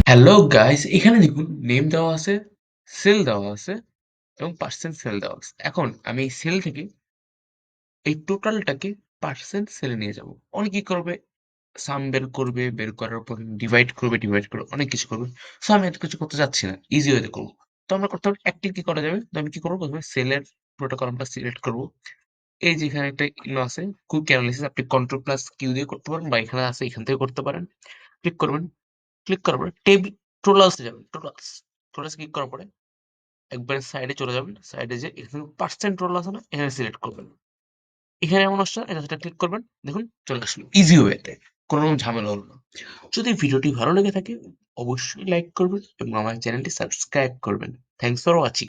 Hello guys, এখানে দেখুন name দেওয়া আছে, সেল দেওয়া আছে এবং পার্সেন্ট সেল দেওয়া আছে। এখন আমি এই সেল থেকে এই টোটালটাকে পার্সেন্ট সেলে নিয়ে যাব। অনেক কি করবে, সাম বের করবে, বের করার পর ডিভাইড করে অনেক কিছু করবে। সো আমি এত কিছু করতে চাচ্ছি না, ইজি ওয়েতে করবো। তো আমরা করতে হবে এক ক্লিক করা যাবে। তো আমি কি করবো, প্রথমে সেলের পুরোটা কলামটা সিলেক্ট করবো। এই যে এখানে একটা ইনো আছে, কুইক অ্যানালিসিস, আপনি কন্ট্রোল প্লাস কিউ দিয়ে করতে পারেন বা এখানে আছে এখান থেকে করতে পারেন। ক্লিক করবেন, ক্লিক করার পরে টেবিল টোটালসে যাবেন। টোটালস ক্লিক করার পরে একবারে সাইডে চলে যাবেন। সাইডে যে এখানে পার্সেন্ট রোল আছে না, এখানে সিলেক্ট করবেন। এখানে এমন আসছে, এটা সেটা ক্লিক করবেন। দেখুন চলে আসলো ইজি ওয়েতে, কোনো রকম ঝামেলা হলো না। যদি ভিডিওটি ভালো লেগে থাকে অবশ্যই লাইক করবেন এবং আমার চ্যানেলটি সাবস্ক্রাইব করবেন। Thanks for watching.